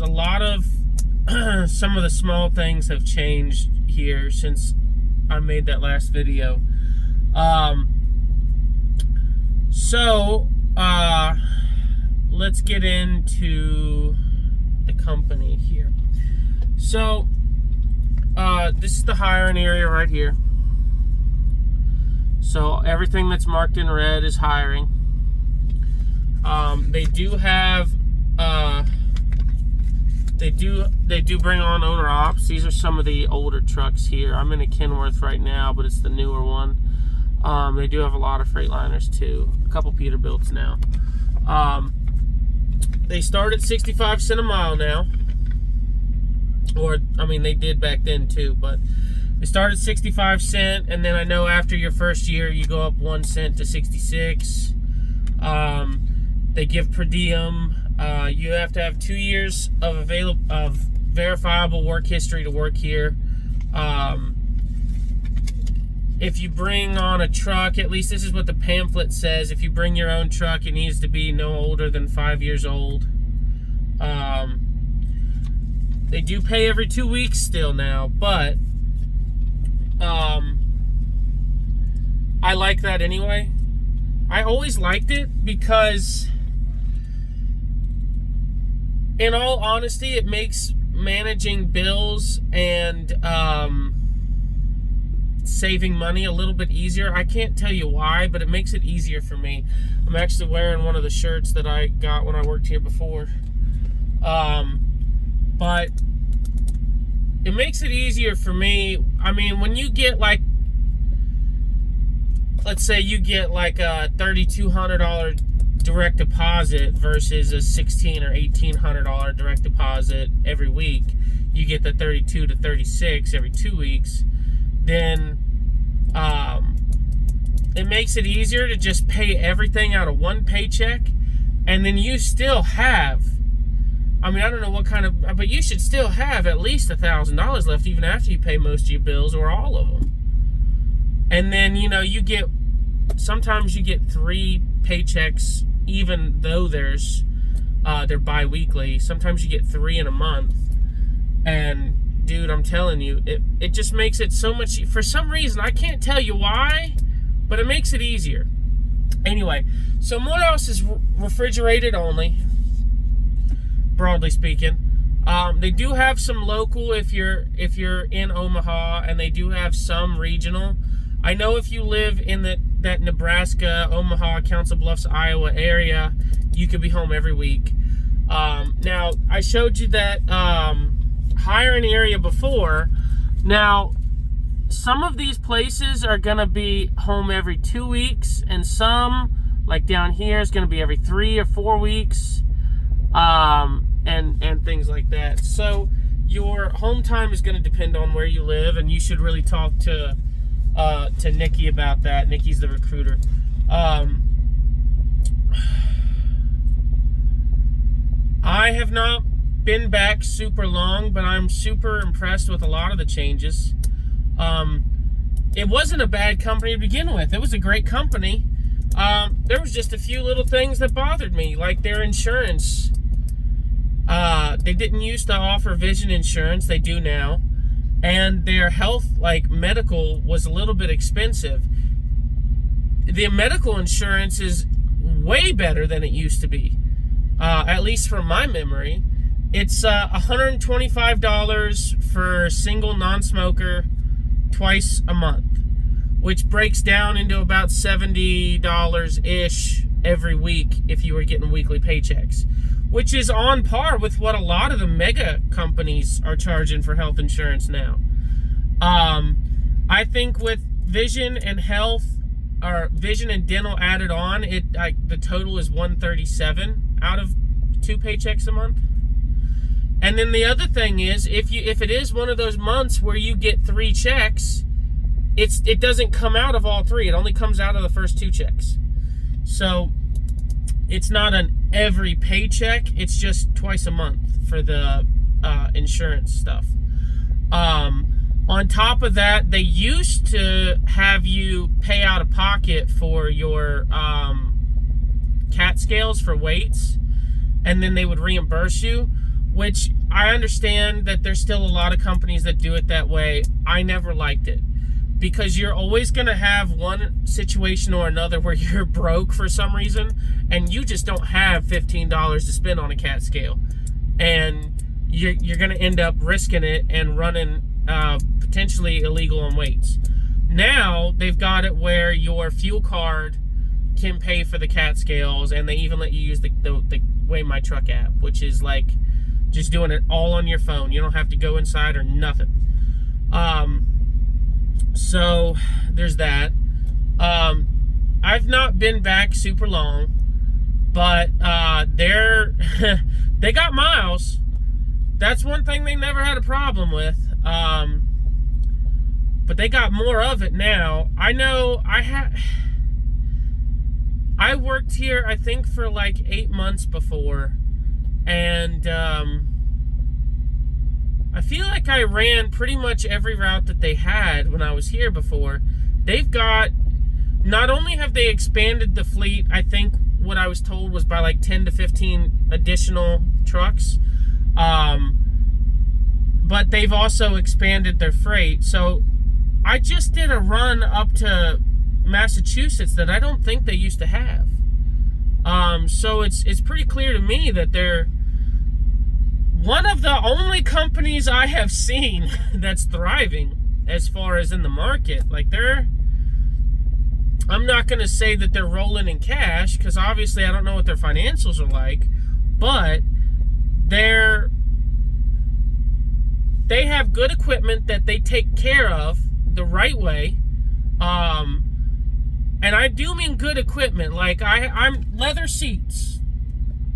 a lot of some of the small things have changed here since I made that last video. Let's get into the company here. So this is the hiring area right here. So everything that's marked in red is hiring. They do have they do bring on owner ops. These are some of the older trucks here. I'm in a Kenworth right now, but it's the newer one. They do have a lot of Freightliners too. A couple Peterbilts now. They start at 65 cents a mile now. Or, I mean, they did back then too, but they start at 65 cents, and then I know after your first year, you go up 1 cent to 66. They give per diem. You have to have 2 years of verifiable work history to work here. If you bring on a truck, at least this is what the pamphlet says, if you bring your own truck, it needs to be no older than 5 years old. They do pay every 2 weeks still now, but I like that anyway. I always liked it because, in all honesty, it makes managing bills and saving money a little bit easier. I can't tell you why, but it makes it easier for me. I'm actually wearing one of the shirts that I got when I worked here before. But it makes it easier for me. I mean, when you get like, let's say you get like a $3,200 direct deposit versus a $1,600 or $1,800 direct deposit every week, you get the 32 to 36 every 2 weeks, then it makes it easier to just pay everything out of one paycheck, and then you still have, I mean, I don't know what kind of, but you should still have at least $1,000 left even after you pay most of your bills or all of them. And then, you know, you get, sometimes you get 3 paychecks, even though they're bi-weekly. Sometimes you get 3 in a month. And dude, I'm telling you, it just makes it so much, for some reason, I can't tell you why, but it makes it easier. Anyway, so Morehouse is refrigerated only, broadly speaking. They do have some local if you're in Omaha, and they do have some regional. I know if you live in that Nebraska, Omaha, Council Bluffs, Iowa area, you could be home every week. Now, I showed you that hiring area before. Now, some of these places are going to be home every 2 weeks, and some, like down here, is going to be every 3 or 4 weeks, and things like that. So your home time is going to depend on where you live, and you should really talk to Nikki about that. Nikki's the recruiter. I have not been back super long, but I'm super impressed with a lot of the changes. It wasn't a bad company to begin with. It was a great company. There was just a few little things that bothered me, like their insurance. They didn't used to offer vision insurance. They do now. And their health, like medical, was a little bit expensive. The medical insurance is way better than it used to be, at least from my memory. It's $125 for single non-smoker twice a month, which breaks down into about $70-ish every week if you were getting weekly paychecks, which is on par with what a lot of the mega companies are charging for health insurance now. I think with vision and health, or vision and dental added on, the total is $137 out of 2 paychecks a month. And then the other thing is, if it is one of those months where you get 3 checks, it doesn't come out of all 3. It only comes out of the first 2 checks. So it's not an every paycheck. It's just twice a month for the insurance stuff. On top of that, they used to have you pay out of pocket for your CAT scales for weights, and then they would reimburse you. which I understand that there's still a lot of companies that do it that way. I never liked it, because you're always going to have one situation or another where you're broke for some reason and you just don't have $15 to spend on a cat scale, and you're going to end up risking it and running potentially illegal on weights. Now they've got it where your fuel card can pay for the cat scales, and they even let you use the Weigh My Truck app, which is like just doing it all on your phone. You don't have to go inside or nothing. So there's that. I've not been back super long, but they got miles. That's one thing they never had a problem with. But they got more of it now. I know I worked here, I think, for like 8 months before, and I feel like I ran pretty much every route that they had when I was here before. They've got, not only have they expanded the fleet, I think what I was told was by like 10 to 15 additional trucks, but they've also expanded their freight. So I just did a run up to Massachusetts that I don't think they used to have. So it's pretty clear to me that they're one of the only companies I have seen that's thriving as far as in the market. Like, I'm not going to say that they're rolling in cash, because obviously I don't know what their financials are like, but they have good equipment that they take care of the right way. And I do mean good equipment. Like, I'm leather seats.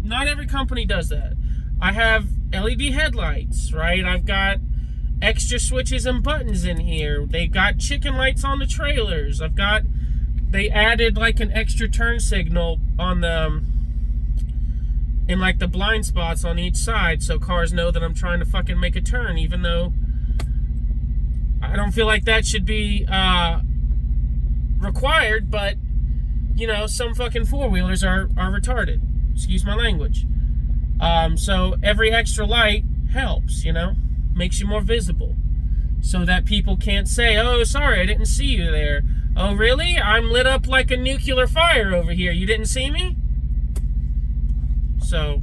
Not every company does that. I have LED headlights, right? I've got extra switches and buttons in here. They've got chicken lights on the trailers. They added like an extra turn signal on in like the blind spots on each side, so cars know that I'm trying to fucking make a turn, even though I don't feel like that should be required, but you know, some fucking four-wheelers are retarded. Excuse my language. So every extra light helps, you know, makes you more visible, so that people can't say, oh, sorry, I didn't see you there. Oh, really? I'm lit up like a nuclear fire over here. You didn't see me? So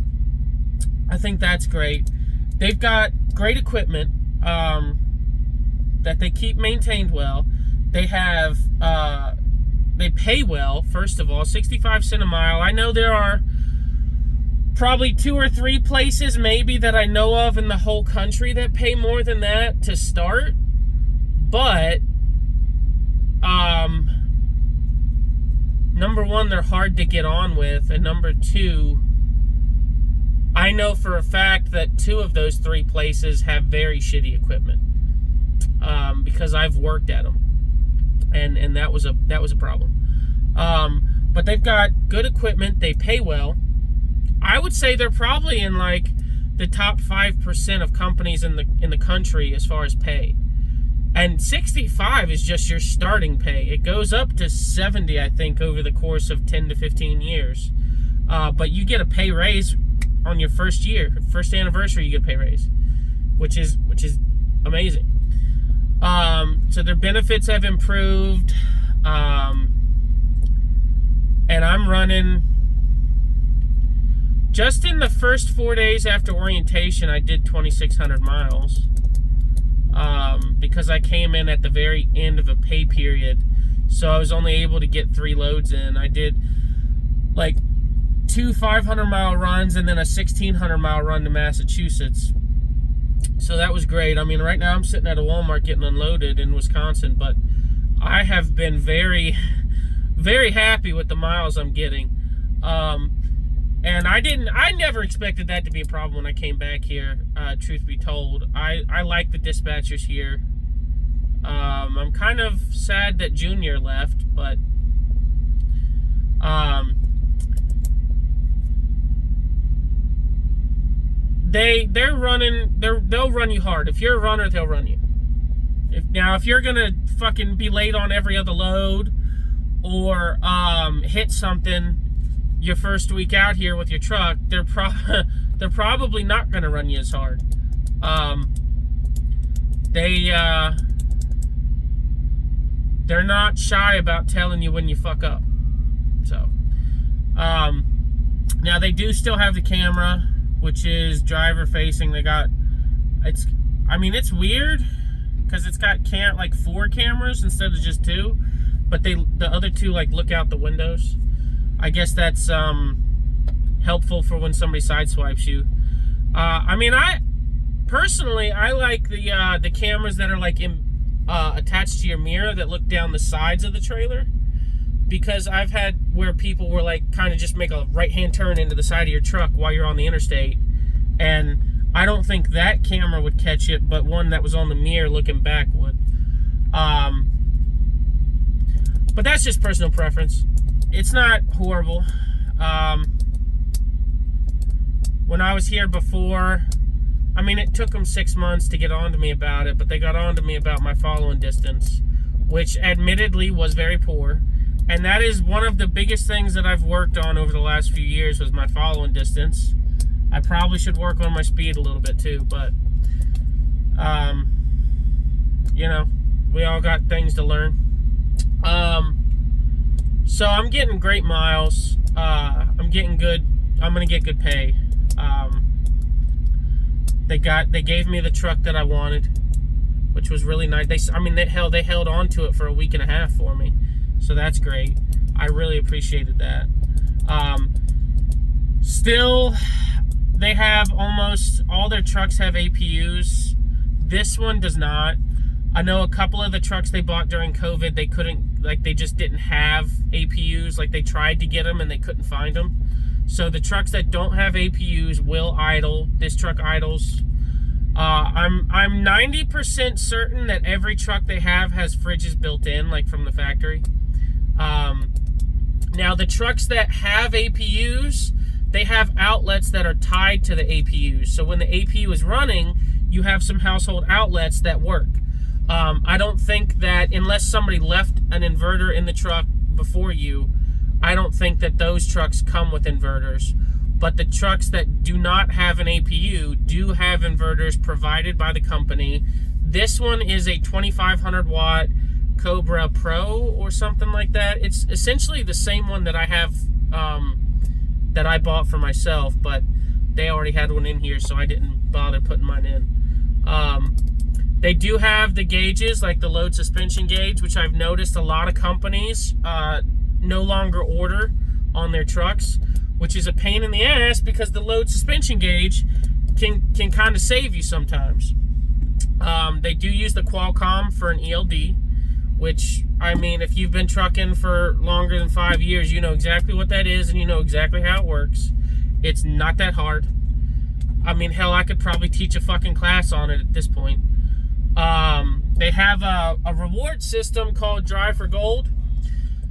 I think that's great. They've got great equipment that they keep maintained well. They have, they pay well, first of all, 65 cents a mile. I know there are probably 2 or 3 places maybe that I know of in the whole country that pay more than that to start. But, number one, they're hard to get on with. And number two, I know for a fact that 2 of those 3 places have very shitty equipment. Because I've worked at them. And that was a problem. But they've got good equipment. They pay well. I would say they're probably in like the top 5% of companies in the country as far as pay. And 65 is just your starting pay. It goes up to 70, I think, over the course of 10 to 15 years. But you get a pay raise on your first year, first anniversary. You get a pay raise, which is amazing. So their benefits have improved. And I'm running, just in the first 4 days after orientation, I did 2,600 miles. Because I came in at the very end of a pay period. So I was only able to get 3 loads in. I did like 2 500-mile runs and then a 1,600-mile run to Massachusetts. So that was great. I mean, right now I'm sitting at a Walmart getting unloaded in Wisconsin, but I have been very, very happy with the miles I'm getting. And I never expected that to be a problem when I came back here, truth be told. I like the dispatchers here. I'm kind of sad that Junior left, but they'll run you hard. If you're a runner, they'll run you. If you're gonna fucking be late on every other load or hit something, your first week out here with your truck, they're probably not going to run you as hard. They're not shy about telling you when you fuck up. So, now they do still have the camera, which is driver facing. It's weird because it's got like 4 cameras instead of just 2, but the other 2 like look out the windows. I guess that's helpful for when somebody sideswipes you. I personally like the cameras that are like attached to your mirror that look down the sides of the trailer, because I've had where people were like kind of just make a right-hand turn into the side of your truck while you're on the interstate, and I don't think that camera would catch it, but one that was on the mirror looking back would. But that's just personal preference. It's not horrible. When I was here before, it took them 6 months to get on to me about it, but they got on to me about my following distance, which admittedly was very poor. And that is one of the biggest things that I've worked on over the last few years, was my following distance. I probably should work on my speed a little bit too, but, we all got things to learn. So I'm getting great miles. I'm getting good. I'm going to get good pay. They gave me the truck that I wanted, which was really nice. They held on to it for a week and a half for me. So that's great. I really appreciated that. Still, they have almost all their trucks have APUs. This one does not. I know a couple of the trucks they bought during COVID, they just didn't have APUs. Like, they tried to get them and they couldn't find them. So the trucks that don't have APUs will idle. This truck idles. I'm 90% certain that every truck they have has fridges built in, like from the factory. Now the trucks that have APUs, they have outlets that are tied to the APUs. So when the APU is running, you have some household outlets that work. I don't think that, unless somebody left an inverter in the truck before you, I don't think that those trucks come with inverters. But the trucks that do not have an APU do have inverters provided by the company. This one is a 2500 watt Cobra Pro or something like that. It's essentially the same one that I have, that I bought for myself, but they already had one in here, so I didn't bother putting mine in. They do have the gauges, like the load suspension gauge, which I've noticed a lot of companies no longer order on their trucks, which is a pain in the ass because the load suspension gauge can kind of save you sometimes. They do use the Qualcomm for an ELD, which, if you've been trucking for longer than 5 years, you know exactly what that is and you know exactly how it works. It's not that hard. Hell, I could probably teach a fucking class on it at this point. They have a reward system called Drive for Gold.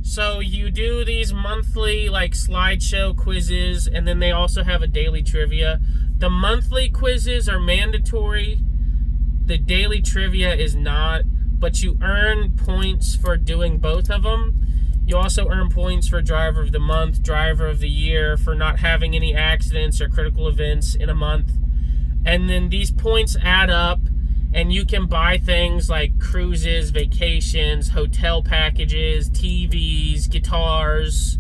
So you do these monthly slideshow quizzes, and then they also have a daily trivia. The monthly quizzes are mandatory. The daily trivia is not, but you earn points for doing both of them. You also earn points for Driver of the Month, Driver of the Year, for not having any accidents or critical events in a month. And then these points add up, and you can buy things like cruises, vacations, hotel packages, TVs, guitars.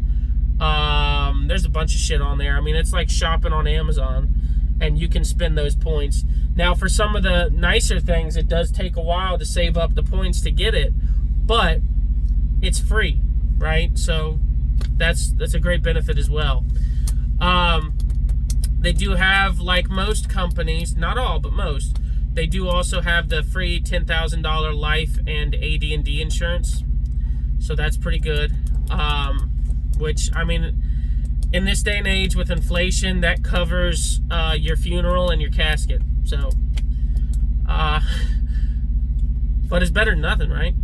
There's a bunch of shit on there. It's like shopping on Amazon, and you can spend those points. Now, for some of the nicer things, it does take a while to save up the points to get it, but it's free, right? So that's a great benefit as well. They do have, like most companies, not all, but most, they do also have the free $10,000 life and AD&D insurance. So that's pretty good. Which, in this day and age with inflation, that covers your funeral and your casket. So, but it's better than nothing, right?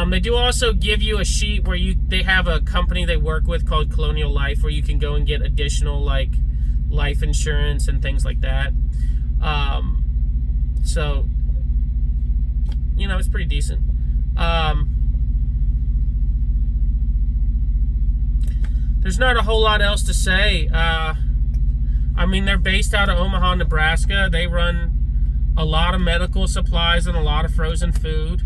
They do also give you a sheet where they have a company they work with called Colonial Life, where you can go and get additional life insurance and things like that. So, it's pretty decent. there's not a whole lot else to say. I mean, they're based out of Omaha, Nebraska. They run a lot of medical supplies and a lot of frozen food.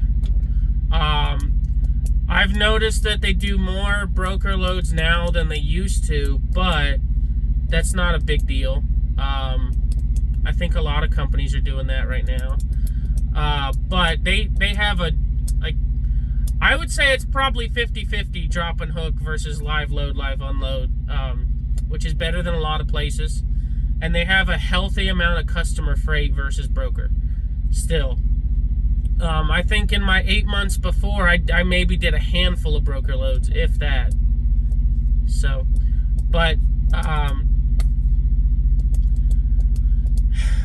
I've noticed that they do more broker loads now than they used to, but that's not a big deal. I think a lot of companies are doing that right now. But they have a, like, I would say it's probably 50-50 drop and hook versus live load, live unload, which is better than a lot of places. And they have a healthy amount of customer freight versus broker still. I think in my 8 months before, I maybe did a handful of broker loads, if that. So, but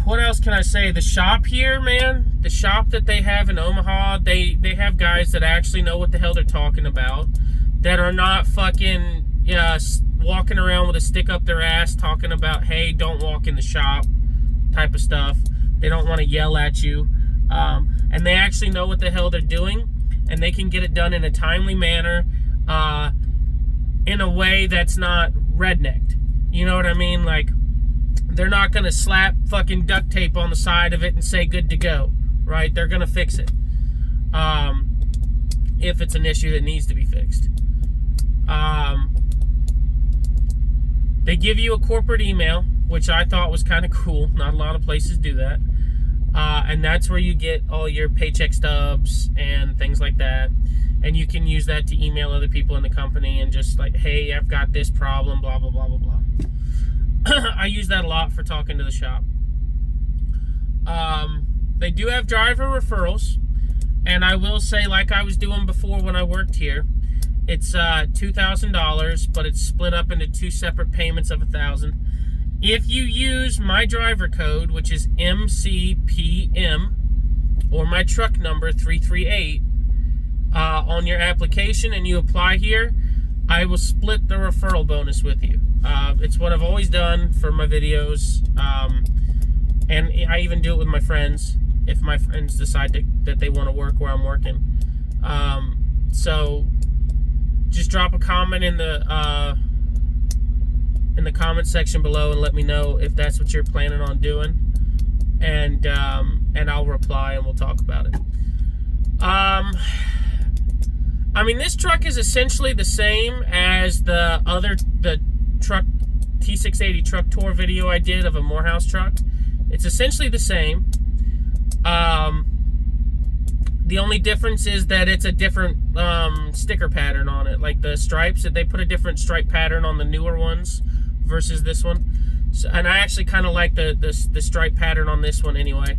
what else can I say? The shop here, man, the shop that they have in Omaha, they have guys that actually know what the hell they're talking about, that are not fucking walking around with a stick up their ass talking about, hey, don't walk in the shop type of stuff. They don't want to yell at you. And they actually know what the hell they're doing, and they can get it done in a timely manner, in a way that's not rednecked. You know what I mean? Like, they're not going to slap fucking duct tape on the side of it and say good to go, right? They're going to fix it. If it's an issue that needs to be fixed. They give you a corporate email, which I thought was kind of cool. Not a lot of places do that. And that's where you get all your paycheck stubs and things like that. And you can use that to email other people in the company and just like, hey, I've got this problem, blah, blah, blah, blah, blah. I use that a lot for talking to the shop. They do have driver referrals. And I will say, like I was doing before when I worked here, it's $2,000, but it's split up into two separate payments of $1,000. If you use my driver code, which is MCPM, or my truck number 338, on your application and you apply here, I will split the referral bonus with you. It's what I've always done for my videos, and I even do it with my friends if my friends decide that they want to work where I'm working. So just drop a comment in the comment section below and let me know if that's what you're planning on doing, and I'll reply and we'll talk about it. I mean, this truck is essentially the same as the truck T680 truck tour video I did of a Morehouse truck. It's essentially the same. The only difference is that it's a different sticker pattern on it. Like the stripes, that they put a different stripe pattern on the newer ones versus this one. So, and I actually kind of like the stripe pattern on this one anyway.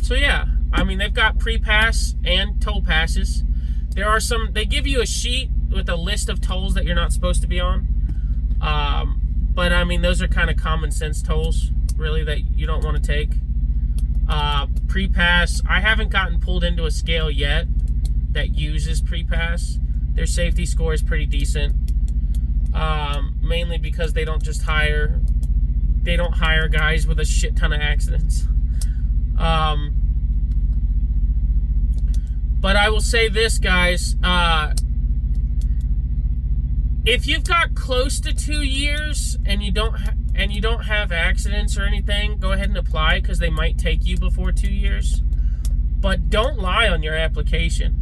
So yeah, I mean, they've got pre-pass and toll passes. There are some, they give you a sheet with a list of tolls that you're not supposed to be on. But I mean, those are kind of common sense tolls, really, that you don't want to take. Pre-pass, I haven't gotten pulled into a scale yet that uses pre-pass. Their safety score is pretty decent. Mainly because they don't hire guys with a shit ton of accidents. But I will say this, guys, if you've got close to 2 years and you don't have accidents or anything, go ahead and apply, because they might take you before 2 years. But don't lie on your application,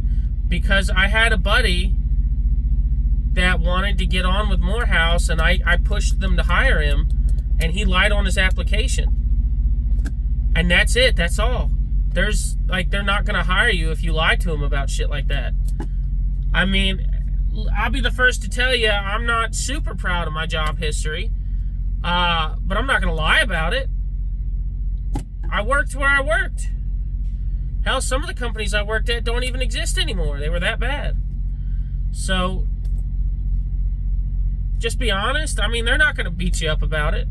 because I had a buddy that wanted to get on with Morehouse, and I pushed them to hire him, and he lied on his application. And that's it. That's all. They're not going to hire you if you lie to them about shit like that. I mean, I'll be the first to tell you, I'm not super proud of my job history. But I'm not going to lie about it. I worked where I worked. Hell, some of the companies I worked at don't even exist anymore. They were that bad. So, just be honest. I mean, they're not going to beat you up about it.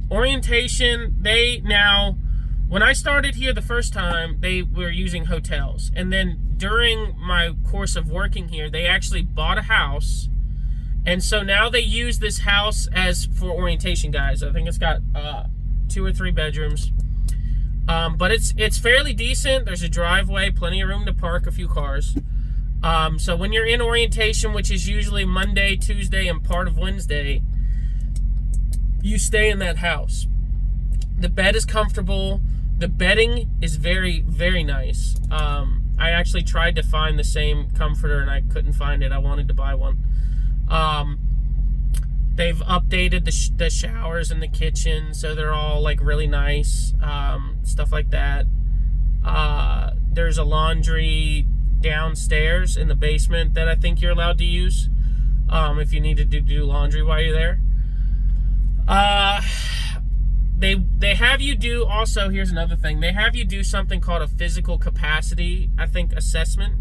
Orientation, when I started here the first time, they were using hotels. And then during my course of working here, they actually bought a house. And so now they use this house for orientation guys. I think it's got 2 or 3 bedrooms. But it's fairly decent. There's a driveway, plenty of room to park a few cars. So when you're in orientation, which is usually Monday, Tuesday, and part of Wednesday, you stay in that house. The bed is comfortable. The bedding is very, very nice. I actually tried to find the same comforter and I couldn't find it. I wanted to buy one. They've updated the showers in the kitchen, so they're all like really nice, stuff like that. There's a laundry downstairs in the basement that I think you're allowed to use if you need to do laundry while you're there. They have you do also, here's another thing, they have you do something called a physical capacity, I think, assessment,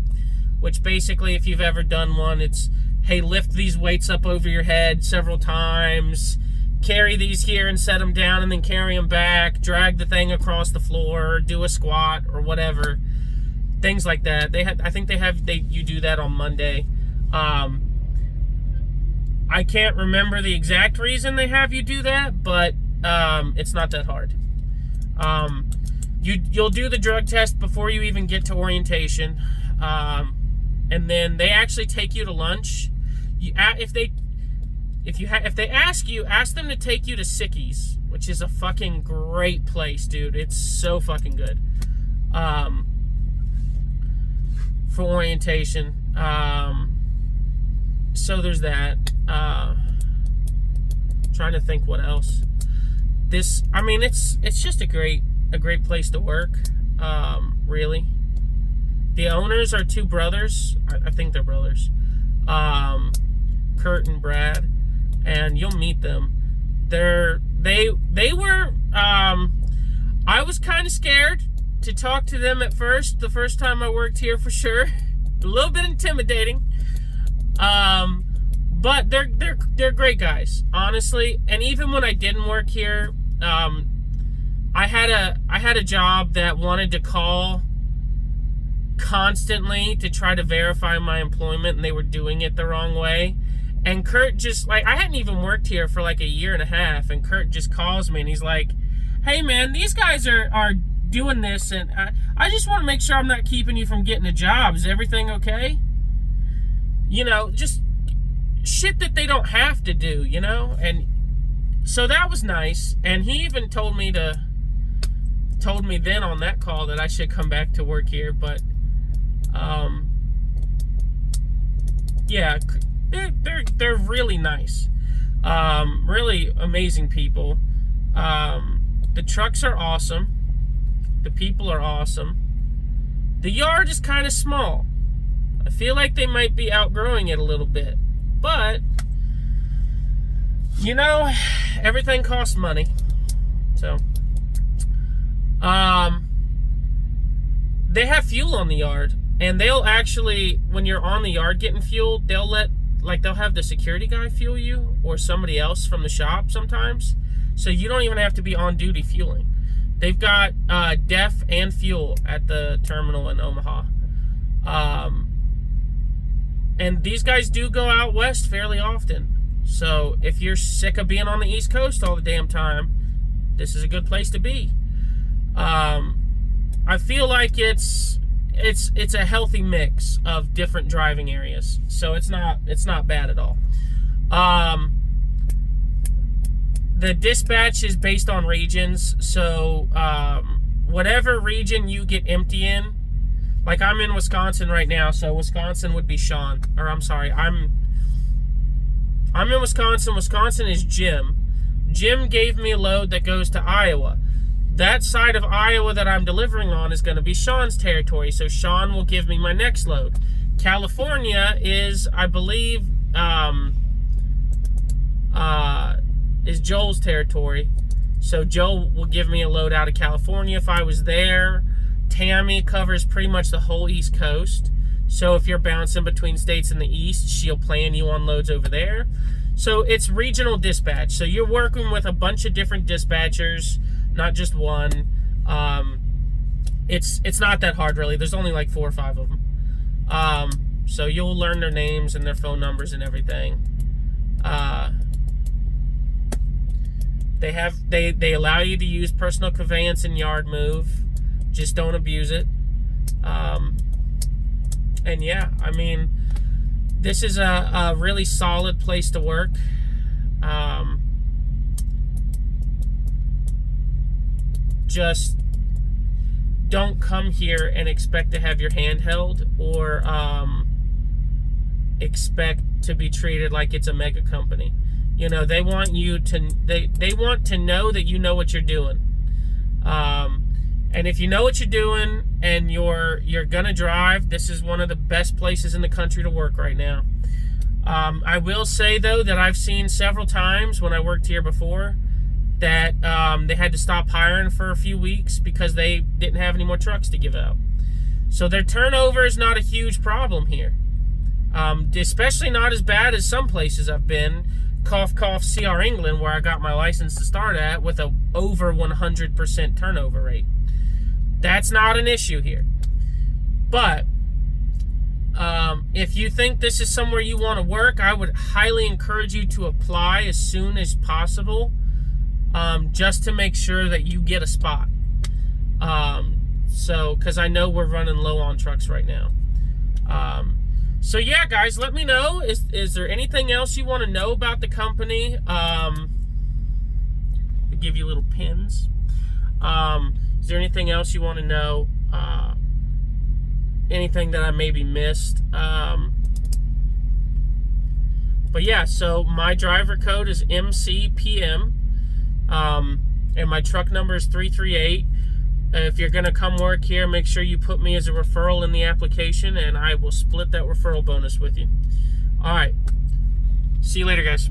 which basically, if you've ever done one, it's, hey, lift these weights up over your head several times, carry these here and set them down and then carry them back, drag the thing across the floor, do a squat or whatever, things like that. I think you do that on Monday. I can't remember the exact reason they have you do that, but it's not that hard. You'll do the drug test before you even get to orientation, and then they actually take you to lunch. If they ask you, ask them to take you to Sicky's, which is a fucking great place, dude. It's so fucking good. For orientation. So there's that. Trying to think what else. It's just a great place to work. Really. The owners are two brothers. I think they're brothers. Curt and Brad, and you'll meet them. They were. I was kind of scared to talk to them at first. The first time I worked here, for sure, a little bit intimidating. But they're great guys, honestly. And even when I didn't work here, I had a job that wanted to call constantly to try to verify my employment, and they were doing it the wrong way. And Curt just, like, I hadn't even worked here for like a year and a half, and Curt just calls me and he's like, hey man, these guys are doing this, and I just want to make sure I'm not keeping you from getting a job. Is everything okay? Just shit that they don't have to do, and so that was nice. And he even told me then on that call that I should come back to work here, but yeah, they're really nice, really amazing people. The trucks are awesome, the people are awesome. The yard is kind of small. I feel like they might be outgrowing it a little bit, but everything costs money. So they have fuel on the yard, and they'll actually, when you're on the yard getting fuel, they'll have the security guy fuel you, or somebody else from the shop sometimes, so you don't even have to be on duty fueling. They've got DEF and fuel at the terminal in Omaha. And these guys do go out west fairly often. So if you're sick of being on the East Coast all the damn time, this is a good place to be. I feel like it's a healthy mix of different driving areas. So it's not bad at all. The dispatch is based on regions. So whatever region you get empty in, like I'm in Wisconsin right now, so Wisconsin would be Sean. Or I'm sorry, I'm in Wisconsin. Wisconsin is Jim. Jim gave me a load that goes to Iowa. That side of Iowa that I'm delivering on is going to be Sean's territory, so Sean will give me my next load. California is, I believe, is Joel's territory, so Joel will give me a load out of California if I was there. Tammy covers pretty much the whole East Coast, so if you're bouncing between states in the East, she'll plan you on loads over there. So it's regional dispatch, so you're working with a bunch of different dispatchers, not just one. It's not that hard, really. There's only like 4 or 5 of them. So you'll learn their names and their phone numbers and everything. They allow you to use personal conveyance and yard move. Just don't abuse it. And yeah, I mean, this is a really solid place to work. Just don't come here and expect to have your hand held, or expect to be treated like it's a mega company. You know, they want you to they want to know that you know what you're doing. And if you know what you're doing and you're gonna drive, this is one of the best places in the country to work right now. I will say though that I've seen several times when I worked here before that they had to stop hiring for a few weeks because they didn't have any more trucks to give out. So their turnover is not a huge problem here, especially not as bad as some places I've been. Cough, cough, CR England, where I got my license to start at, with a over 100% turnover rate. That's not an issue here. But if you think this is somewhere you want to work, I would highly encourage you to apply as soon as possible, just to make sure that you get a spot. Because I know we're running low on trucks right now. So yeah, guys, let me know. Is there anything else you want to know about the company? I'll give you little pins. Is there anything else you want to know? Anything that I maybe missed? But yeah, so my driver code is MCPM. And my truck number is 338. If you're going to come work here, make sure you put me as a referral in the application, and I will split that referral bonus with you. All right. See you later, guys.